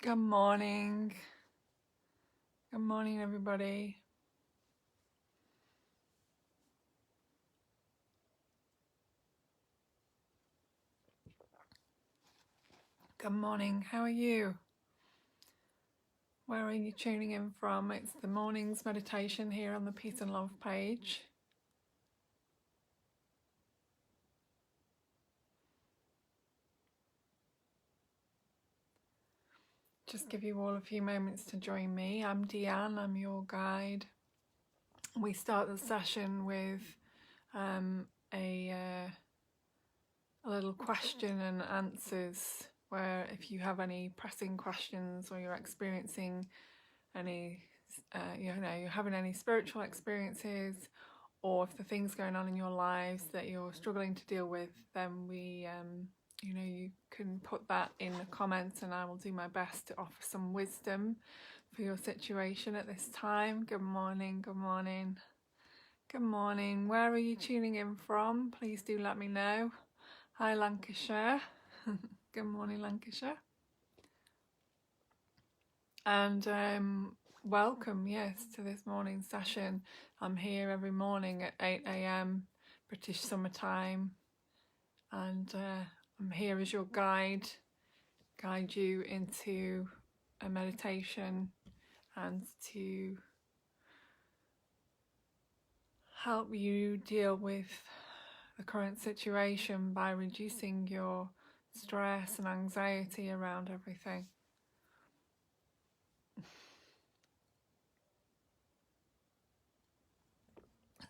Good morning. Good morning, everybody. Good morning. How are you? Where are you tuning in from? It's the morning's meditation here on the Peace and Love page. Just give you all a few moments to join me. I'm Deanne, I'm your guide. We start the session with a little question and answers, where if you have any pressing questions or you're experiencing any, you're having any spiritual experiences, or if the things going on in your lives that you're struggling to deal with, then you can put that in the comments and I will do my best to offer some wisdom for your situation at this time. Good morning, good morning, good morning. Where are you tuning in from? Please do let me know. Hi, Lancashire. Good morning, Lancashire. And welcome, yes, to this morning's session. I'm here every morning at 8 a.m. British summer time, and I'm here as your guide you into a meditation and to help you deal with the current situation by reducing your stress and anxiety around everything.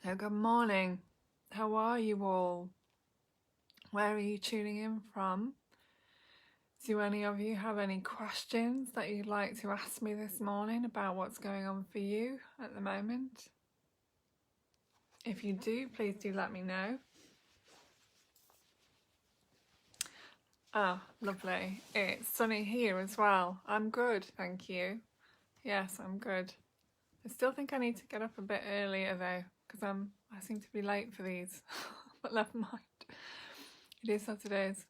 So good morning. How are you all? Where are you tuning in from? Do any of you have any questions that you'd like to ask me this morning about what's going on for you at the moment? If you do, please do let me know. Ah, lovely. It's sunny here as well. I'm good, thank you. Yes, I'm good. I still think I need to get up a bit earlier though, because I seem to be late for these. But never mind. It is Saturdays.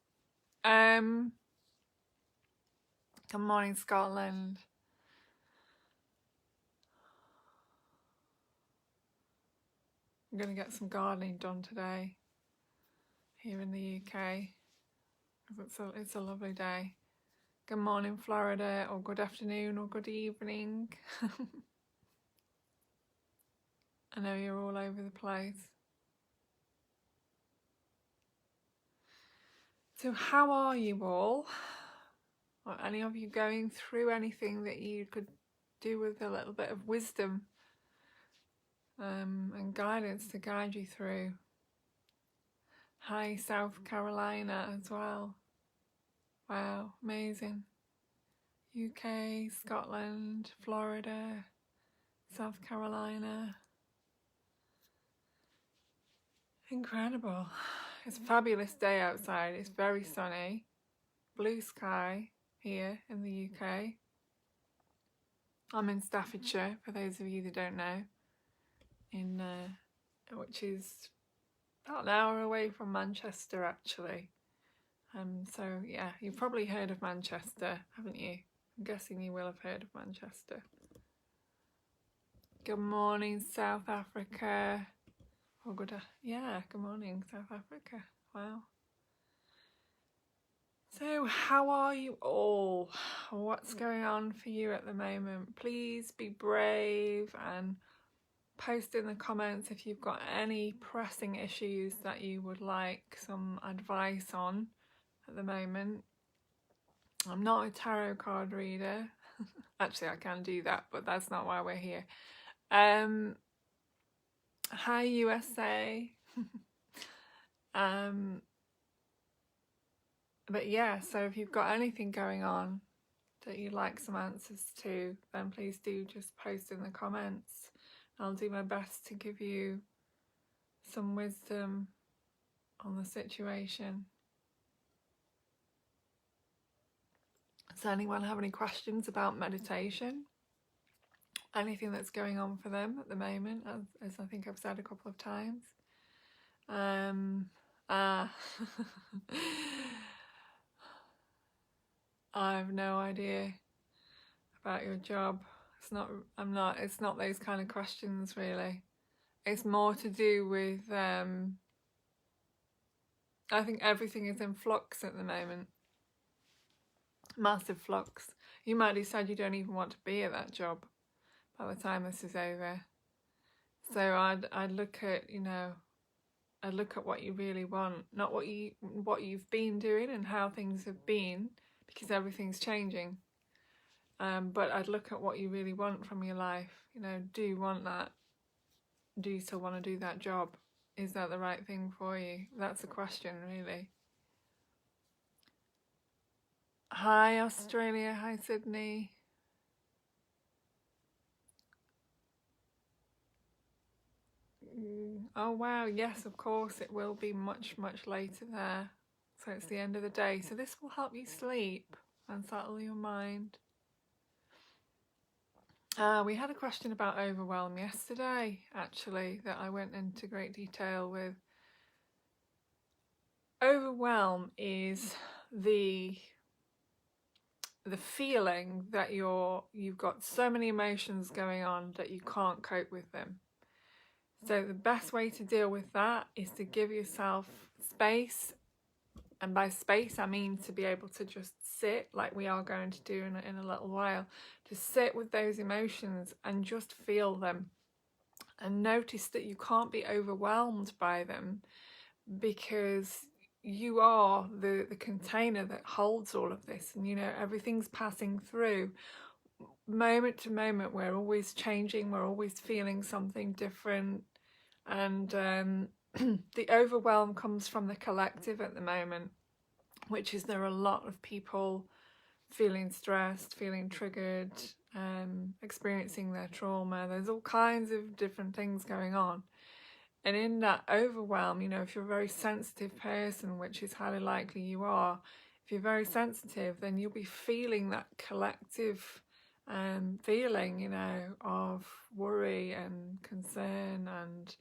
Good morning, Scotland. I'm going to get some gardening done today here in the UK. It's a lovely day. Good morning, Florida, or good afternoon, or good evening. I know you're all over the place. So how are you all? Are any of you going through anything that you could do with a little bit of wisdom and guidance to guide you through? Hi, South Carolina as well. Wow, amazing. UK, Scotland, Florida, South Carolina. Incredible. It's a fabulous day outside. It's very sunny. Blue sky here in the UK. I'm in Staffordshire, for those of you that don't know, which is about an hour away from Manchester actually. So yeah, you've probably heard of Manchester, haven't you? I'm guessing you will have heard of Manchester. Good morning, South Africa. Oh, good morning, South Africa. Wow. So how are you all? What's going on for you at the moment? Please be brave and post in the comments if you've got any pressing issues that you would like some advice on at the moment. I'm not a tarot card reader. Actually, I can do that, but that's not why we're here. Hi, USA. But yeah, so if you've got anything going on that you'd like some answers to, then please do just post in the comments. I'll do my best to give you some wisdom on the situation. Does anyone have any questions about meditation? Anything that's going on for them at the moment, as I think I've said a couple of times? I have no idea. about your job. It's not, it's not those kind of questions really. It's more to do with, I think everything is in flux at the moment. Massive flux. You might decide you don't even want to be at that job by the time this is over. So I'd look at, I'd look at what you really want, not what you've been doing and how things have been, because everything's changing. But I'd look at what you really want from your life. Do you want that? Do you still want to do that job? Is that the right thing for you? That's the question, really. Hi, Australia. Hi, Sydney. Oh, wow. Yes, of course. It will be much, much later there. So it's the end of the day. So this will help you sleep and settle your mind. We had a question about overwhelm yesterday, actually, that I went into great detail with. Overwhelm is the feeling that you've got so many emotions going on that you can't cope with them. So the best way to deal with that is to give yourself space, and by space I mean to be able to just sit, like we are going to do in a little while, to sit with those emotions and just feel them, and notice that you can't be overwhelmed by them, because you are the container that holds all of this, and everything's passing through. Moment to moment we're always changing, we're always feeling something different, and the overwhelm comes from the collective at the moment, which is there are a lot of people feeling stressed, feeling triggered, experiencing their trauma. There's all kinds of different things going on. And in that overwhelm, if you're a very sensitive person, which is highly likely you are, if you're very sensitive, then you'll be feeling that collective feeling, of worry and concern and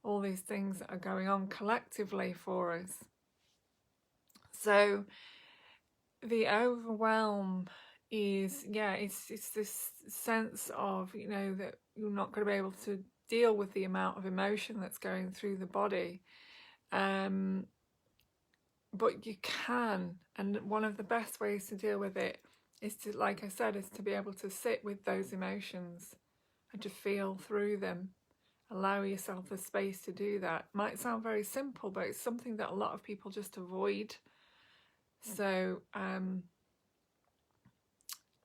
all these things that are going on collectively for us. So the overwhelm is, it's this sense of, that you're not going to be able to deal with the amount of emotion that's going through the body. But you can, and one of the best ways to deal with it is to, like I said, is to be able to sit with those emotions and to feel through them. Allow yourself the space to do that. Might sound very simple, but it's something that a lot of people just avoid. So,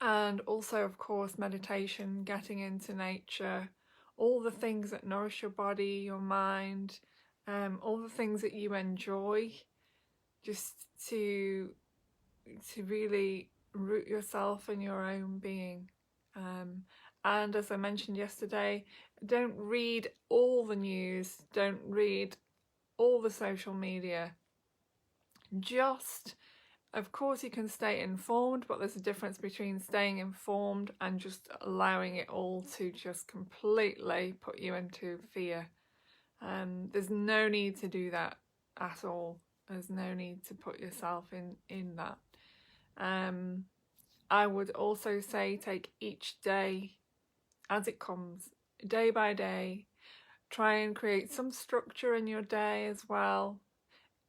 and also, of course, meditation, getting into nature, all the things that nourish your body, your mind, all the things that you enjoy, just to really root yourself in your own being. And as I mentioned yesterday, don't read all the news, don't read all the social media. Just, of course you can stay informed, but there's a difference between staying informed and just allowing it all to just completely put you into fear. There's no need to do that at all. There's no need to put yourself in that. I would also say take each day as it comes, day by day. Try and create some structure in your day as well.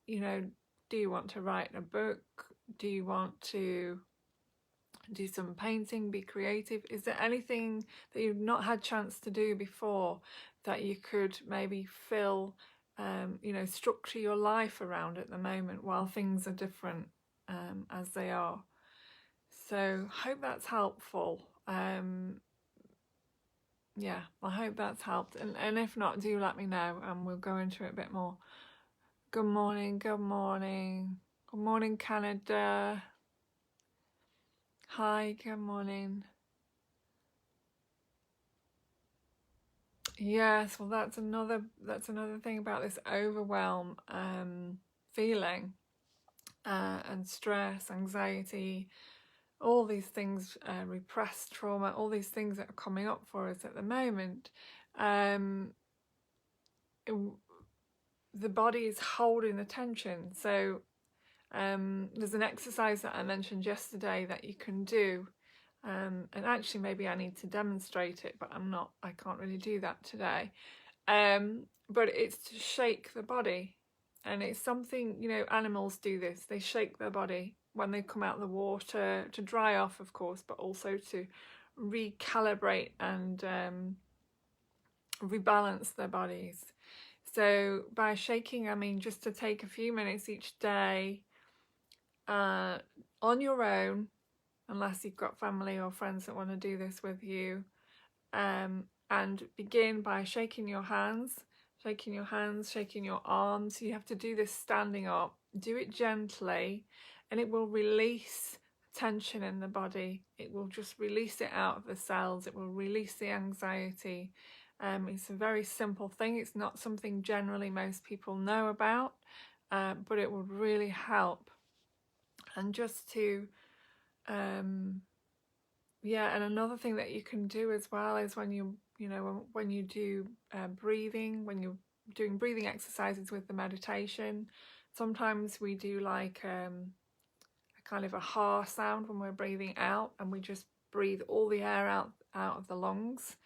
Do you want to write a book? Do you want to do some painting, be creative? Is there anything that you've not had chance to do before that you could maybe fill, structure your life around at the moment while things are different as they are? So hope that's helpful. Yeah, I hope that's helped, and if not, do let me know and we'll go into it a bit more. Good morning, good morning, good morning, Canada. Hi, good morning. Yes, well, that's another thing about this overwhelm feeling, and stress, anxiety, all these things, repressed trauma, all these things that are coming up for us at the moment. The body is holding the tension. So there's an exercise that I mentioned yesterday that you can do, And actually maybe I need to demonstrate it, but I can't really do that today. But it's to shake the body, and it's something, you know, animals do this. They shake their body when they come out of the water, to dry off, of course, but also to recalibrate and rebalance their bodies. So by shaking, I mean just to take a few minutes each day on your own, unless you've got family or friends that want to do this with you, and begin by shaking your hands, shaking your arms. You have to do this standing up. Do it gently, and it will release tension in the body. It will just release it out of the cells. It will release the anxiety. It's a very simple thing. It's not something generally most people know about, but it would really help. And just to yeah, and another thing that you can do as well is when you do breathing, when you're doing breathing exercises with the meditation, sometimes we do like a kind of a ha sound when we're breathing out, and we just breathe all the air out of the lungs,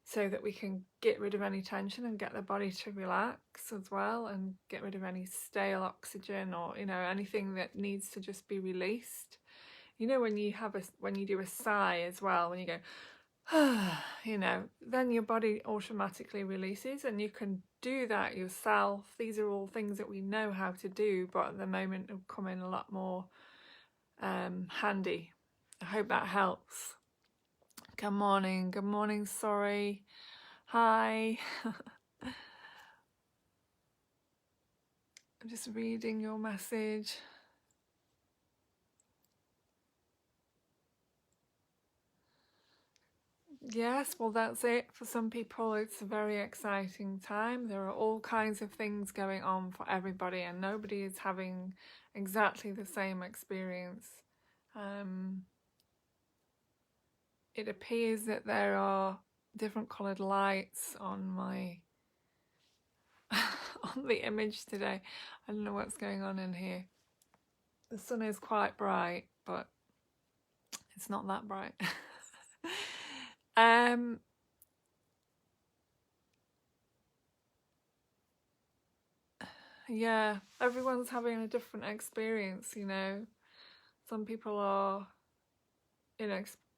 so that we can get rid of any tension and get the body to relax as well, and get rid of any stale oxygen, or anything that needs to just be released. You know, when you do a sigh as well, when you go then your body automatically releases, and you can do that yourself. These are all things that we know how to do, but at the moment will come in a lot more handy. I hope that helps. Good morning, sorry. Hi. I'm just reading your message. Yes, well, that's it. For some people, it's a very exciting time. There are all kinds of things going on for everybody, and nobody is having exactly the same experience. It appears that there are different coloured lights on my on the image today. I don't know what's going on in here. The sun is quite bright, but it's not that bright. Yeah, everyone's having a different experience, Some people are,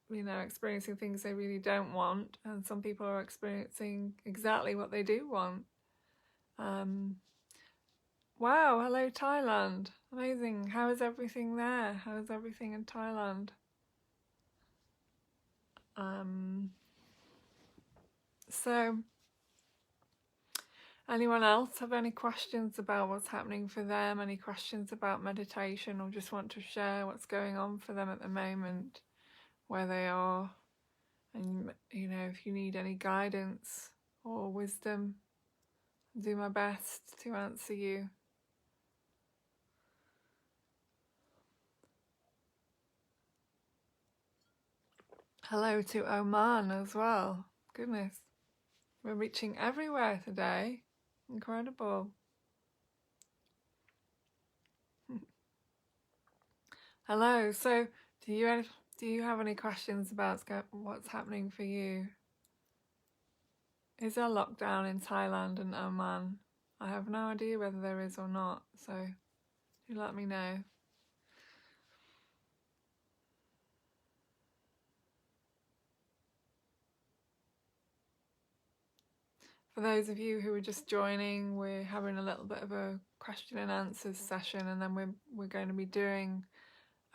experiencing things they really don't want, and some people are experiencing exactly what they do want. Wow, hello Thailand. Amazing. How is everything there? How is everything in Thailand? So anyone else have any questions about what's happening for them? Any questions about meditation, or just want to share what's going on for them at the moment, where they are? And, if you need any guidance or wisdom, I'll do my best to answer you. Hello to Oman as well. Goodness, we're reaching everywhere today. Incredible. Hello. So, do you have any questions about what's happening for you? Is there lockdown in Thailand and Oman? I have no idea whether there is or not, so do let me know. For those of you who are just joining, we're having a little bit of a question and answers session, and then we're going to be doing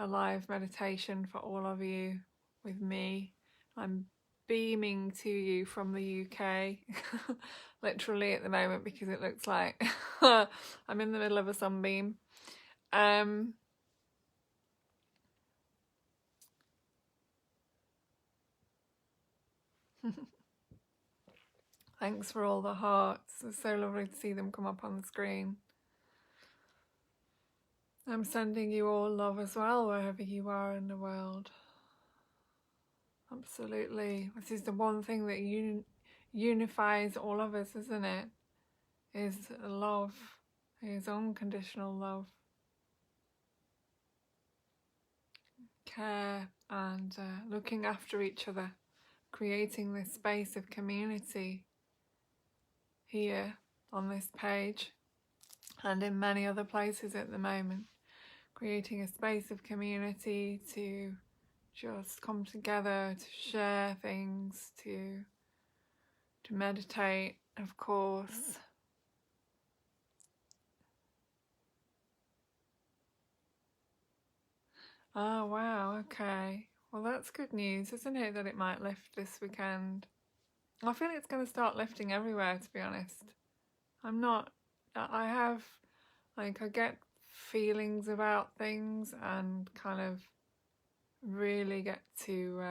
a live meditation for all of you with me. I'm beaming to you from the UK, literally at the moment, because it looks like I'm in the middle of a sunbeam. Thanks for all the hearts. It's so lovely to see them come up on the screen. I'm sending you all love as well, wherever you are in the world. Absolutely. This is the one thing that unifies all of us, isn't it? Is love, is unconditional love. care and looking after each other, creating this space of community here on this page and in many other places at the moment, creating a space of community to just come together, to share things, to meditate, of course. Oh wow, okay. Well, that's good news, isn't it, that it might lift this weekend? I feel it's going to start lifting everywhere, to be honest. I have, like, I get feelings about things and kind of really get to,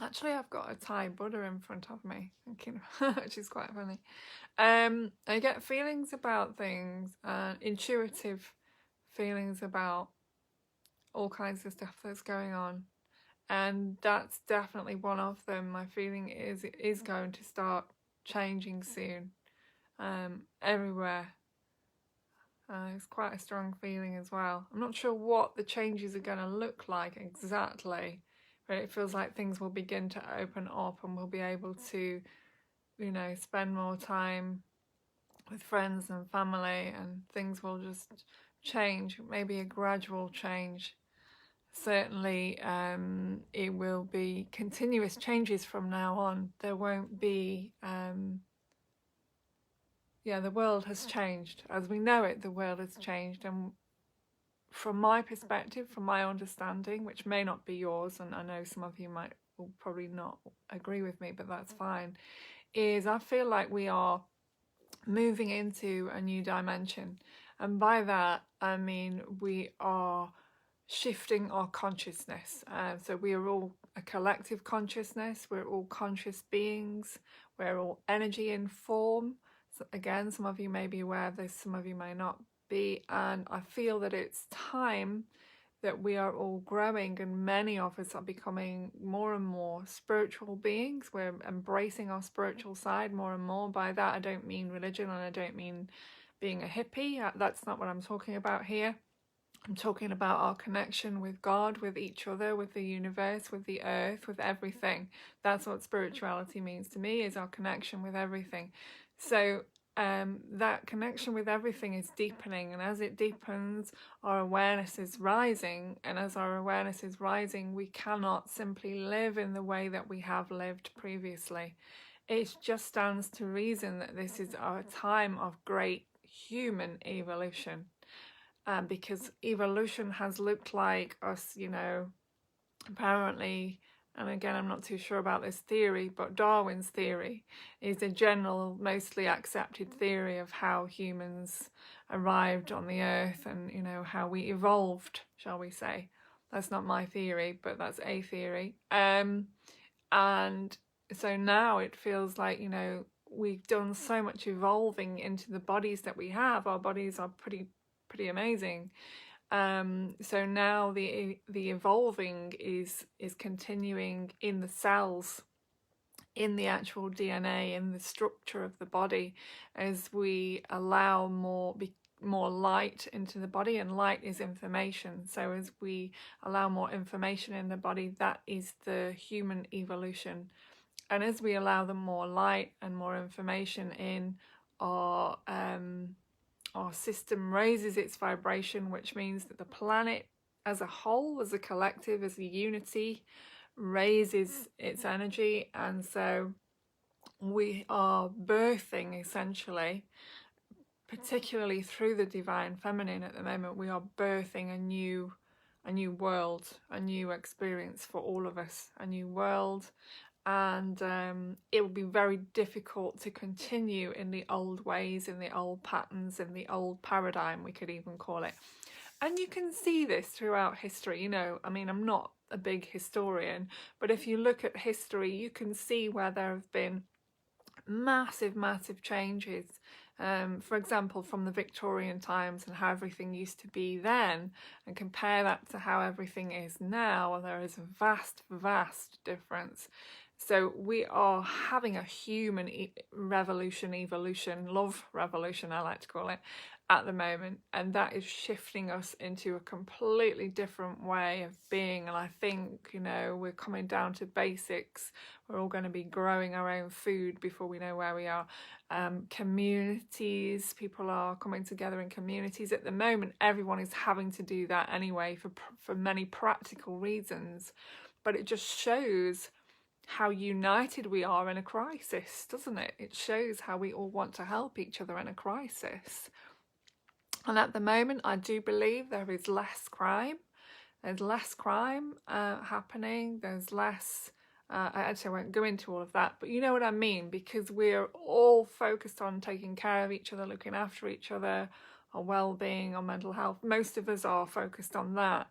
actually I've got a Thai Buddha in front of me, thinking, which is quite funny. I get feelings about things, intuitive feelings about all kinds of stuff that's going on. And that's definitely one of them. My feeling is it is going to start changing soon, everywhere. It's quite a strong feeling as well. I'm not sure what the changes are going to look like exactly, but it feels like things will begin to open up and we'll be able to, spend more time with friends and family, and things will just change, maybe a gradual change. Certainly, it will be continuous changes from now on. There won't be, the world has changed. As we know it, the world has changed. And from my perspective, from my understanding, which may not be yours, and I know some of you will probably not agree with me, but that's fine, is I feel like we are moving into a new dimension. And by that, I mean we are shifting our consciousness. So we are all a collective consciousness. We're all conscious beings. We're all energy in form. So again, some of you may be aware of this, some of you may not be. And I feel that it's time that we are all growing, and many of us are becoming more and more spiritual beings. We're embracing our spiritual side more and more. By that, I don't mean religion, and I don't mean being a hippie. That's not what I'm talking about here. I'm talking about our connection with God, with each other, with the universe, with the earth, with everything. That's what spirituality means to me, is our connection with everything. So that connection with everything is deepening, and as it deepens, our awareness is rising, and as our awareness is rising, we cannot simply live in the way that we have lived previously. It just stands to reason that this is our time of great human evolution. Because evolution has looked like us, apparently, and again, I'm not too sure about this theory, but Darwin's theory is a general, mostly accepted theory of how humans arrived on the earth and, how we evolved, shall we say. That's not my theory, but that's a theory. And so now it feels like, we've done so much evolving into the bodies that we have. Our bodies are pretty amazing. So now the evolving is continuing in the cells, in the actual DNA, in the structure of the body, as we allow more light into the body, and light is information. So as we allow more information in the body, that is the human evolution. And as we allow them more light and more information in, our system raises its vibration, which means that the planet as a whole, as a collective, as a unity, raises its energy. And so we are birthing, essentially, particularly through the divine feminine at the moment, we are birthing a new world, a new experience for all of us, a new world. And it will be very difficult to continue in the old ways, in the old patterns, in the old paradigm, we could even call it. And you can see this throughout history. I mean, I'm not a big historian, but if you look at history, you can see where there have been massive changes. For example, from the Victorian times and how everything used to be then, and compare that to how everything is now, there is a vast difference. So we are having a human revolution, evolution, love revolution, I like to call it. at the moment, and that is shifting us into a completely different way of being. And I think, you know, we're coming down to basics. We're all going to be growing our own food before we know where we are. Communities, people are coming together in communities at the moment. Everyone is having to do that anyway for many practical reasons, but it just shows how united we are in a crisis, doesn't it? It shows how we all want to help each other in a crisis. And at the moment, I do believe there is less crime. There's less crime happening. There's less... I won't go into all of that, but you know what I mean, because we're all focused on taking care of each other, looking after each other, our well-being, our mental health. Most of us are focused on that.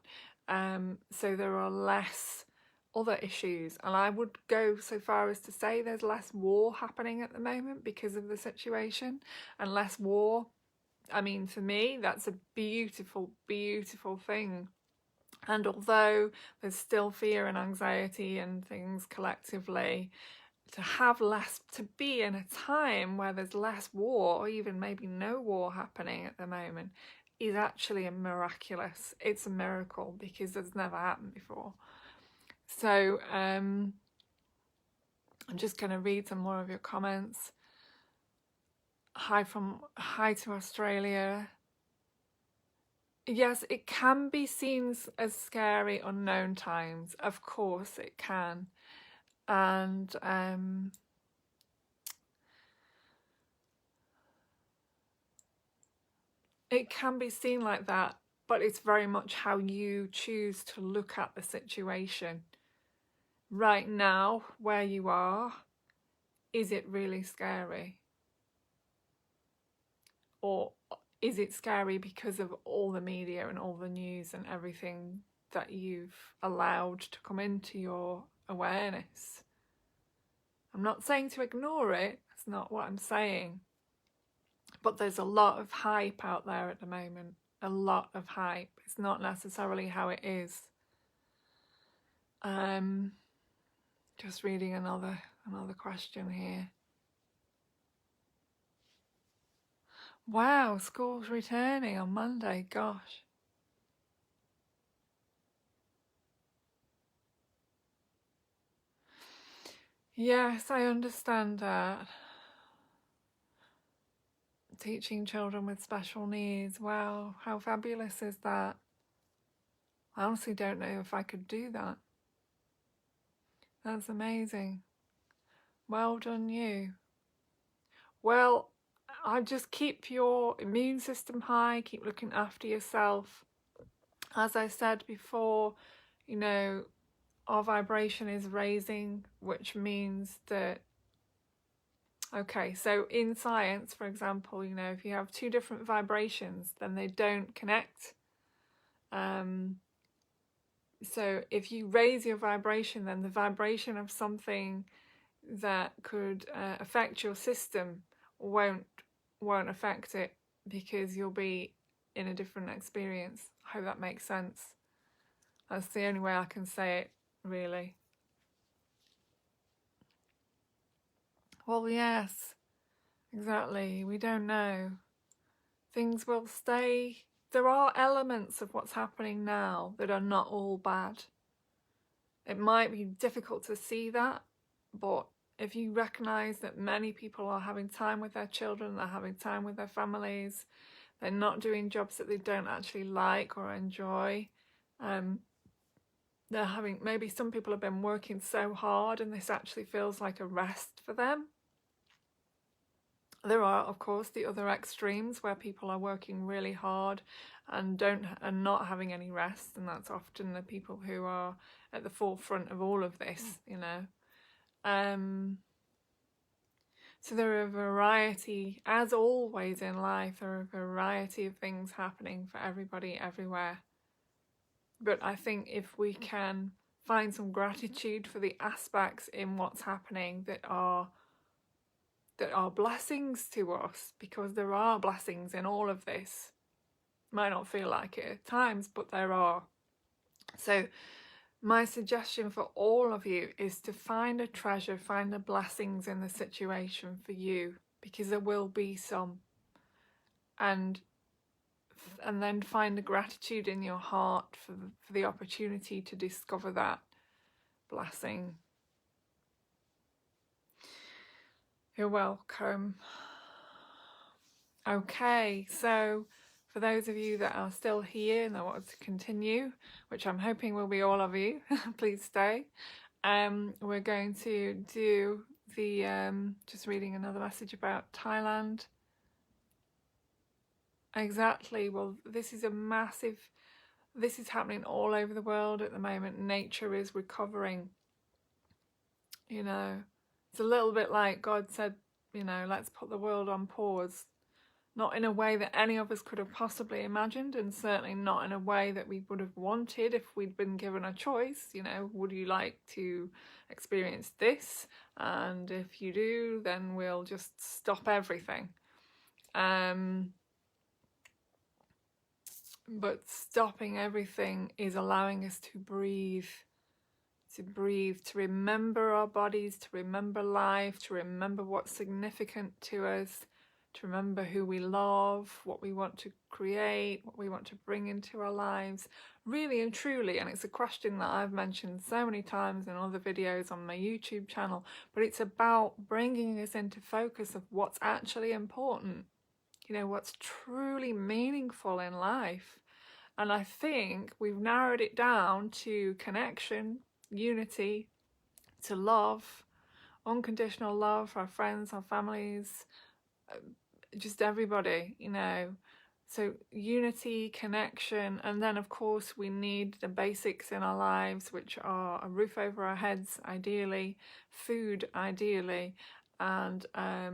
So there are less other issues, and I would go so far as to say there's less war happening at the moment because of the situation, and less war. I mean, for me, that's a beautiful, beautiful thing. And although there's still fear and anxiety and things collectively, to have less, to be in a time where there's less war, or even maybe no war happening at the moment, is actually a miraculous. It's a miracle, because it's never happened before. So I'm just going to read some more of your comments. Hi to Australia. Yes, it can be seen as scary, unknown times. Of course it can. And it can be seen like that, but it's very much how you choose to look at the situation. Right now, where you are, is it really scary? Or is it scary because of all the media and all the news and everything that you've allowed to come into your awareness? I'm not saying to ignore it, that's not what I'm saying. But there's a lot of hype out there at the moment. A lot of hype. It's not necessarily how it is. Just reading another question here. Wow, school's returning on Monday, gosh. Yes, I understand that. Teaching children with special needs, wow, how fabulous is that? I honestly don't know if I could do that. That's amazing. Well done you. Well, I just keep your immune system high, keep looking after yourself. As I said before, you know, our vibration is raising, which means that, okay, so in science, for example, you know, if you have two different vibrations, then they don't connect. So if you raise your vibration, then the vibration of something that could affect your system won't affect it, because you'll be in a different experience. I hope that makes sense. That's the only way I can say it, really. Well, yes, exactly. We don't know. Things will stay. There are elements of what's happening now that are not all bad. It might be difficult to see that, but if you recognise that many people are having time with their children, they're having time with their families, they're not doing jobs that they don't actually like or enjoy, they're having, maybe some people have been working so hard and this actually feels like a rest for them. There are, of course, the other extremes where people are working really hard and not having any rest, and that's often the people who are at the forefront of all of this, you know. So there are a variety, as always in life, there are a variety of things happening for everybody everywhere. But I think if we can find some gratitude for the aspects in what's happening that are blessings to us, because there are blessings in all of this. Might not feel like it at times, but there are. So my suggestion for all of you is to find a treasure, find the blessings in the situation for you, because there will be some. And and then find the gratitude in your heart for the opportunity to discover that blessing. You're welcome. Okay, so for those of you that are still here and that want to continue, which I'm hoping will be all of you, please stay. We're going to do the, just reading another message about Thailand. Exactly, well, this is happening all over the world at the moment. Nature is recovering, you know. It's a little bit like God said, you know, let's put the world on pause. Not in a way that any of us could have possibly imagined, and certainly not in a way that we would have wanted if we'd been given a choice. You know, would you like to experience this? And if you do, then we'll just stop everything. But stopping everything is allowing us to breathe, to remember our bodies, to remember life, to remember what's significant to us, to remember who we love, what we want to create, what we want to bring into our lives, really and truly. And it's a question that I've mentioned so many times in other videos on my YouTube channel, but it's about bringing us into focus of what's actually important, you know, what's truly meaningful in life. And I think we've narrowed it down to connection, unity, to love, unconditional love for our friends, our families, just everybody, you know. So unity, connection, and then of course we need the basics in our lives, which are a roof over our heads, ideally, food, ideally, and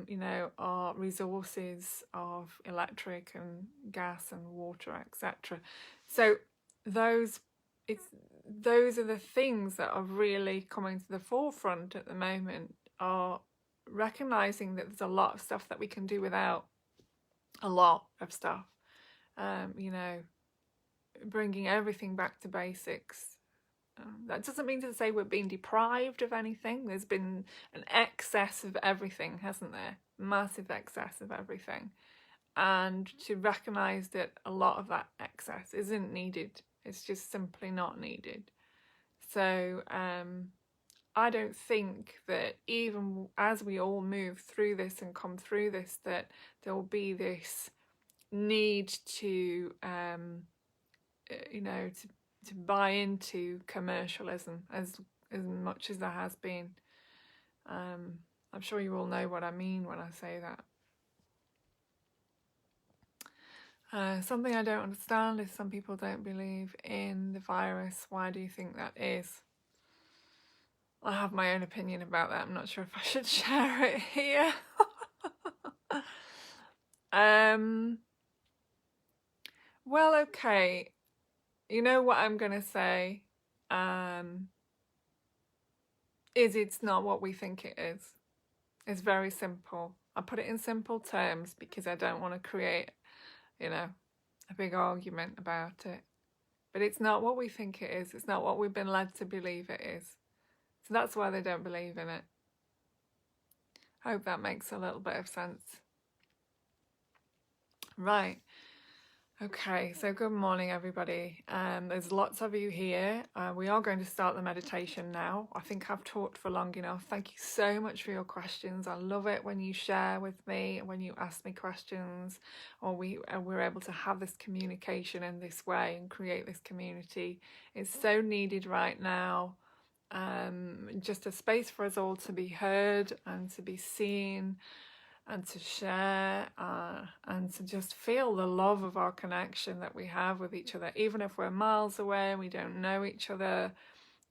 you know, our resources of electric and gas and water, etc. So those are the things that are really coming to the forefront at the moment, are recognizing that there's a lot of stuff that we can do without, a lot of stuff, you know, bringing everything back to basics. That doesn't mean to say we're being deprived of anything. There's been an excess of everything, hasn't there? Massive excess of everything. And to recognize that a lot of that excess isn't needed. It's just simply not needed. So I don't think that even as we all move through this and come through this, that there will be this need to, you know, to buy into commercialism as much as there has been. I'm sure you all know what I mean when I say that. Something I don't understand is some people don't believe in the virus. Why do you think that is? I have my own opinion about that. I'm not sure if I should share it here. Well, okay. You know what I'm going to say is it's not what we think it is. It's very simple. I put it in simple terms because I don't want to create, you know, a big argument about it. But it's not what we think it is. It's not what we've been led to believe it is. So that's why they don't believe in it. I hope that makes a little bit of sense. Right. Okay, so good morning, everybody. There's lots of you here. We are going to start the meditation now. I think I've talked for long enough. Thank you so much for your questions. I love it when you share with me, when you ask me questions, or we're able to have this communication in this way and create this community. It's so needed right now. Just a space for us all to be heard and to be seen, and to share and to just feel the love of our connection that we have with each other. Even if we're miles away and we don't know each other,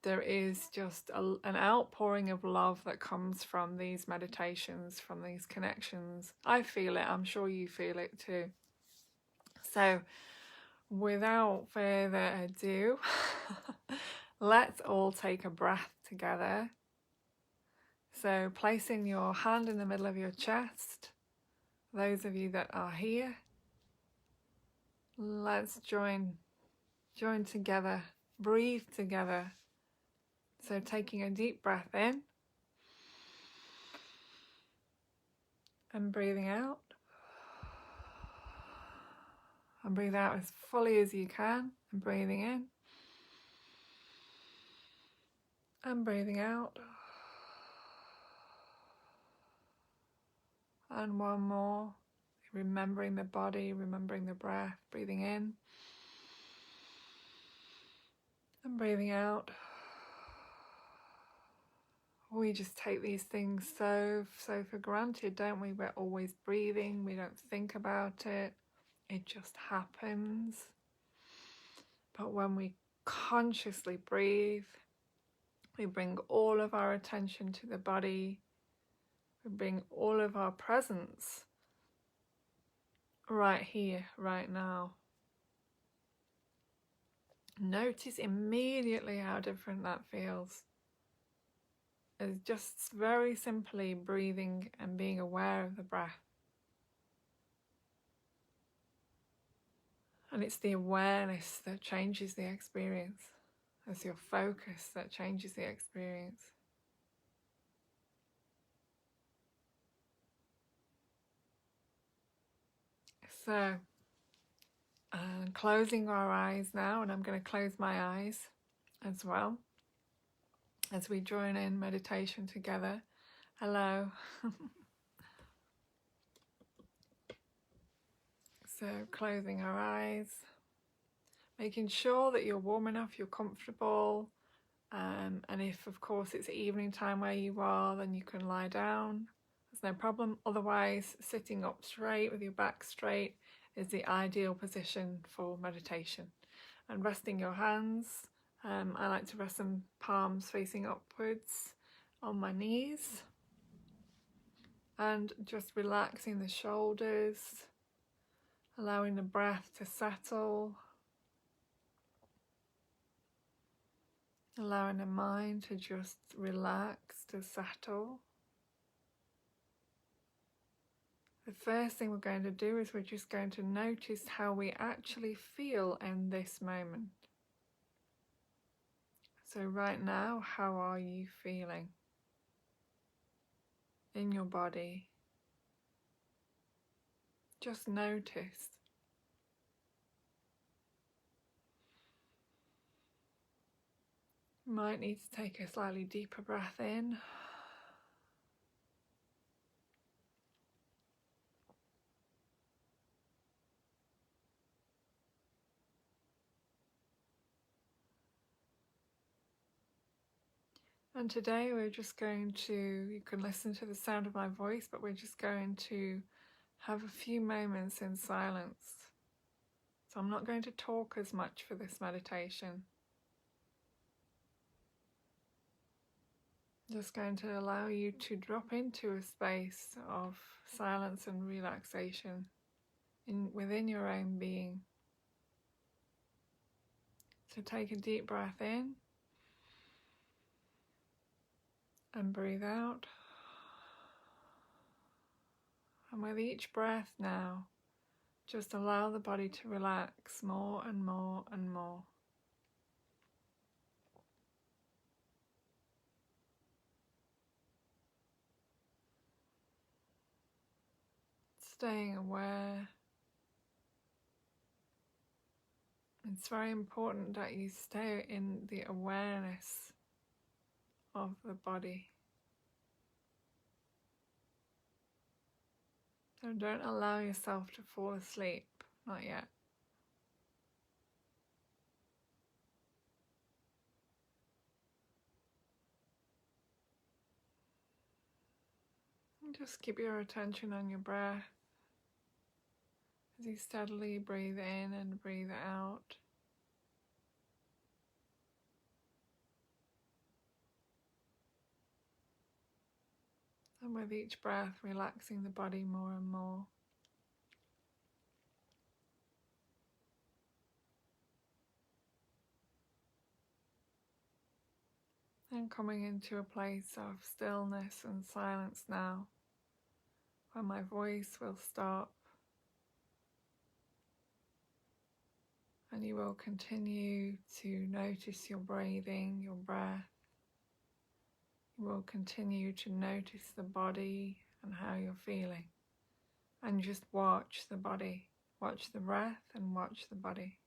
there is just an outpouring of love that comes from these meditations, from these connections. I feel it. I'm sure you feel it too. So without further ado, let's all take a breath together. So placing your hand in the middle of your chest, those of you that are here, let's join together, breathe together. So taking a deep breath in and breathing out. And breathe out as fully as you can, and breathing in and breathing out. And one more, remembering the body, remembering the breath, breathing in and breathing out. We just take these things so for granted, don't we? We're always breathing, we don't think about it, it just happens. But when we consciously breathe, we bring all of our attention to the body, we bring all of our presence right here, right now. Notice immediately how different that feels. It's just very simply breathing and being aware of the breath. And it's the awareness that changes the experience. It's your focus that changes the experience. So, closing our eyes now, and I'm going to close my eyes as well as we join in meditation together. Hello. So, closing our eyes, making sure that you're warm enough, you're comfortable, and if of course it's evening time where you are, then you can lie down. There's no problem. Otherwise, sitting up straight with your back straight is the ideal position for meditation. And resting your hands, I like to rest some palms facing upwards on my knees, and just relaxing the shoulders, allowing the breath to settle, allowing the mind to just relax, to settle. The first thing we're going to do is we're just going to notice how we actually feel in this moment. So right now, how are you feeling in your body? Just notice. You might need to take a slightly deeper breath in. And today we're just going to, you can listen to the sound of my voice, but we're just going to have a few moments in silence. So I'm not going to talk as much for this meditation. Just going to allow you to drop into a space of silence and relaxation within your own being. So take a deep breath in and breathe out. And with each breath now, just allow the body to relax more and more and more. Staying aware. It's very important that you stay in the awareness of the body. So don't allow yourself to fall asleep, not yet. And just keep your attention on your breath as you steadily breathe in and breathe out. And with each breath, relaxing the body more and more. And coming into a place of stillness and silence now, where my voice will stop and you will continue to notice your breathing, your breath. You will continue to notice the body and how you're feeling, and just watch the body. Watch the breath and watch the body.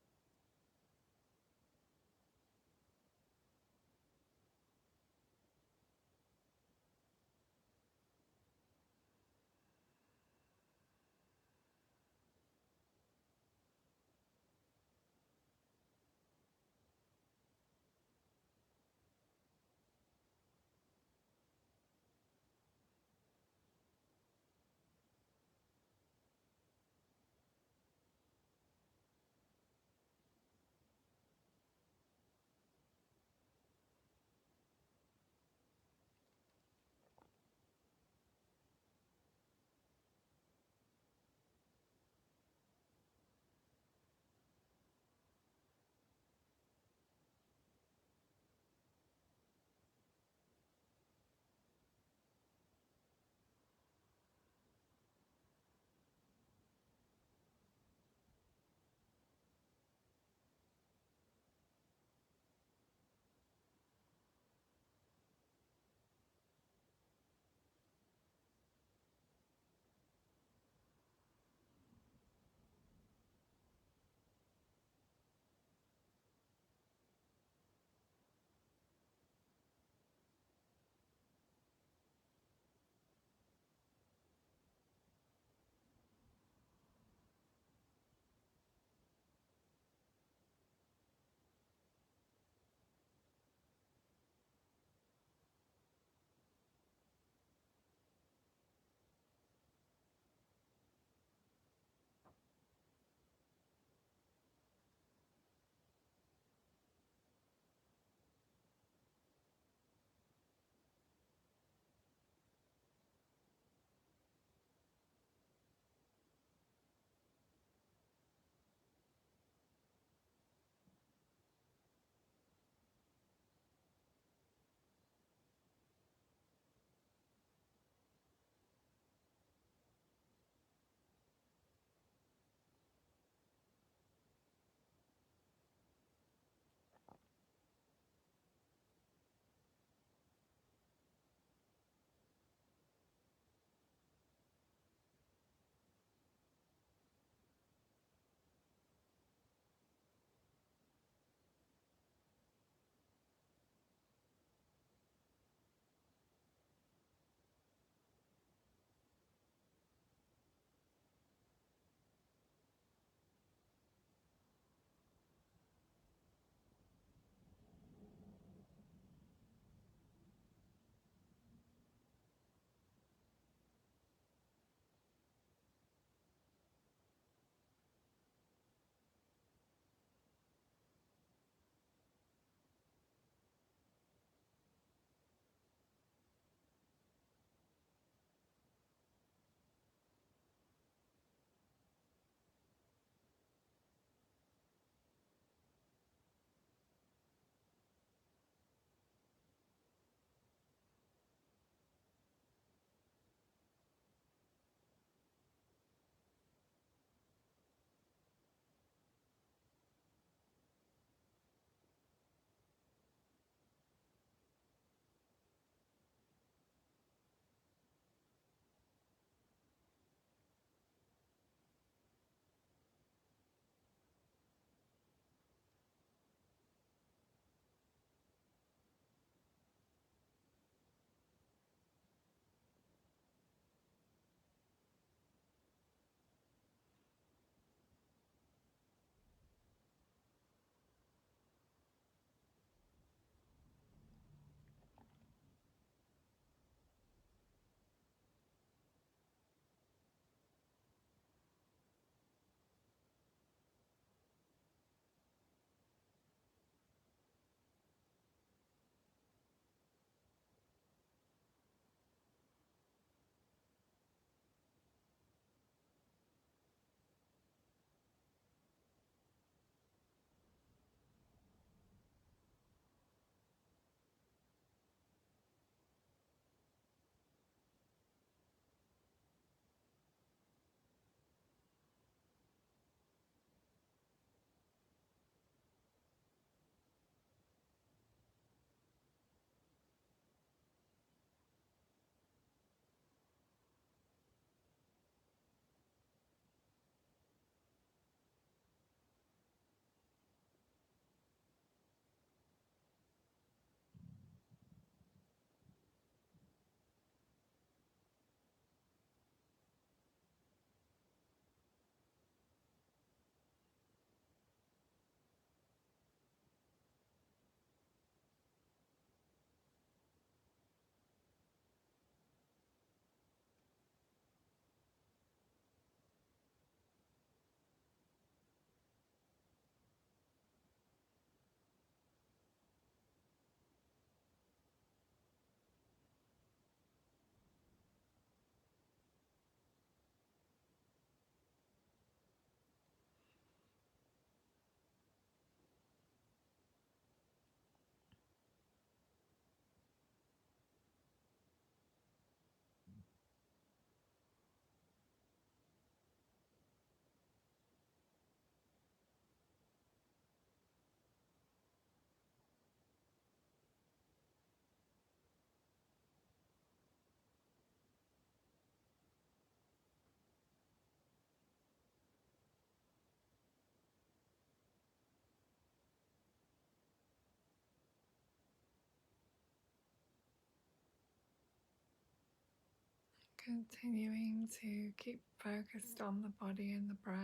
continuing to keep focused on the body and the breath.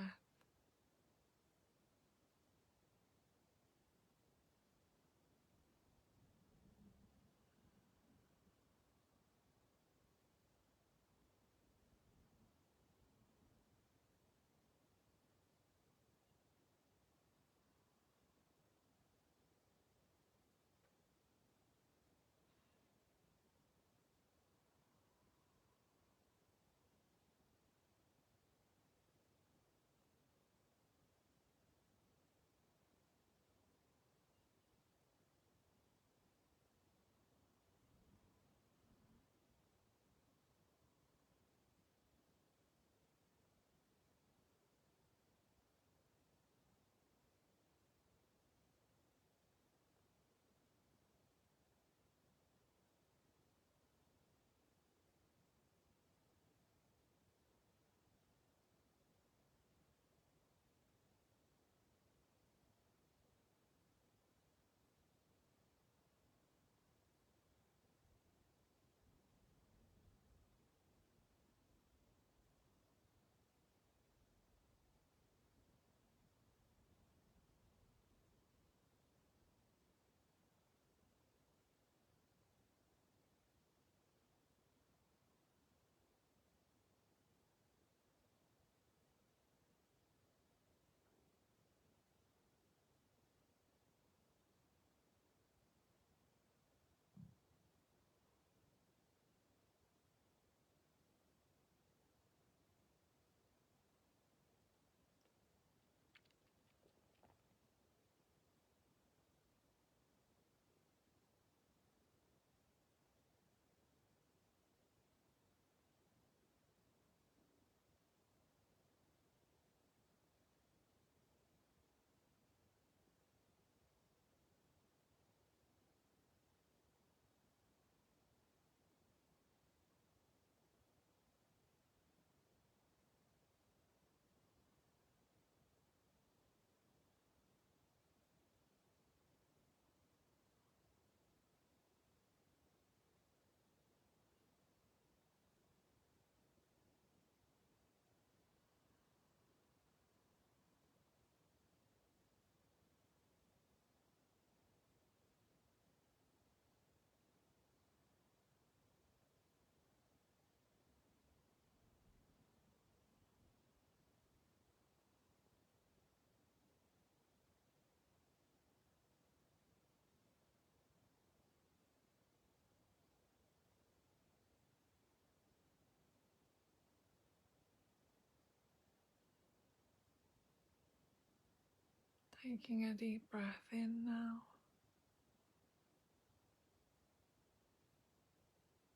Taking a deep breath in now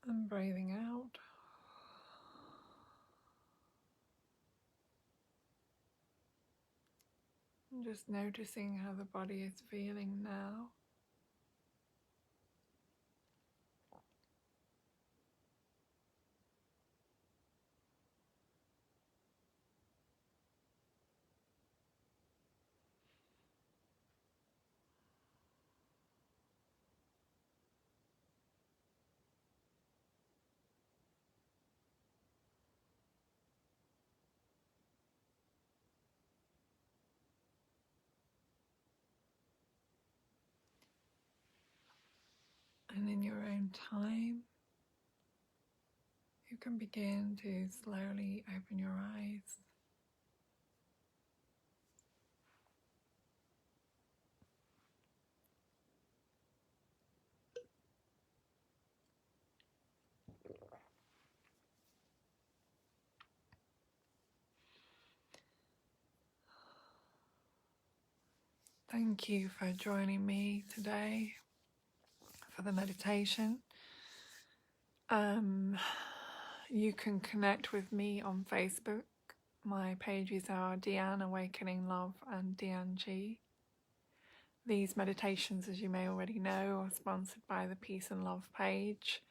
and breathing out. And just noticing how the body is feeling now. And in your own time, you can begin to slowly open your eyes. Thank you for joining me today for the meditation. You can connect with me on Facebook. My pages are Deanne Awakening Love and Deanne G. These meditations, as you may already know, are sponsored by the Peace and Love page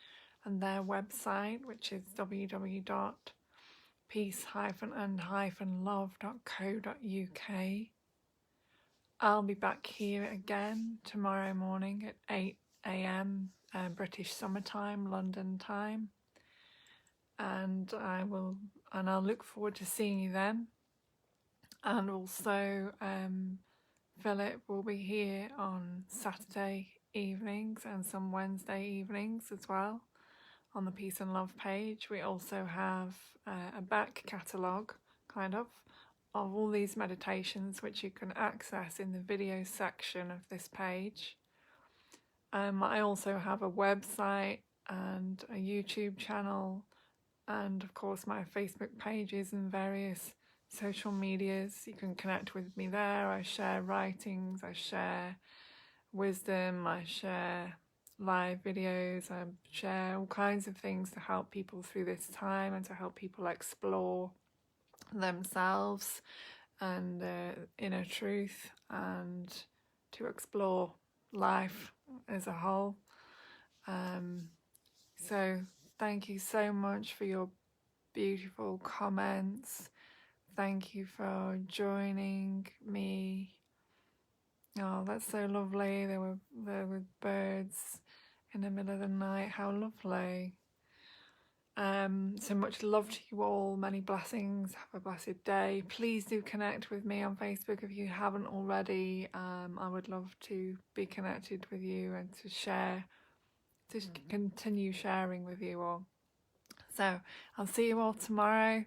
and their website, which is www.peace-and-love.co.uk. I'll be back here again tomorrow morning at 8 a.m. British Summer Time, London time. and I'll look forward to seeing you then. And also, Philip will be here on Saturday evenings and some Wednesday evenings as well on the Peace and Love page. We also have a back catalogue, kind of all these meditations which you can access in the video section of this page. I also have a website and a YouTube channel, and of course my Facebook pages and various social medias. You can connect with me there. I share writings, I share wisdom, I share live videos, I share all kinds of things to help people through this time and to help people explore themselves and inner truth, and to explore life as a whole. So thank you so much for your beautiful comments. Thank you for joining me. Oh, that's so lovely. There were birds in the middle of the night. How lovely. So much love to you all. Many blessings. Have a blessed day. Please do connect with me on Facebook if you haven't already. I would love to be connected with you and to share, to continue sharing with you all. So I'll see you all tomorrow.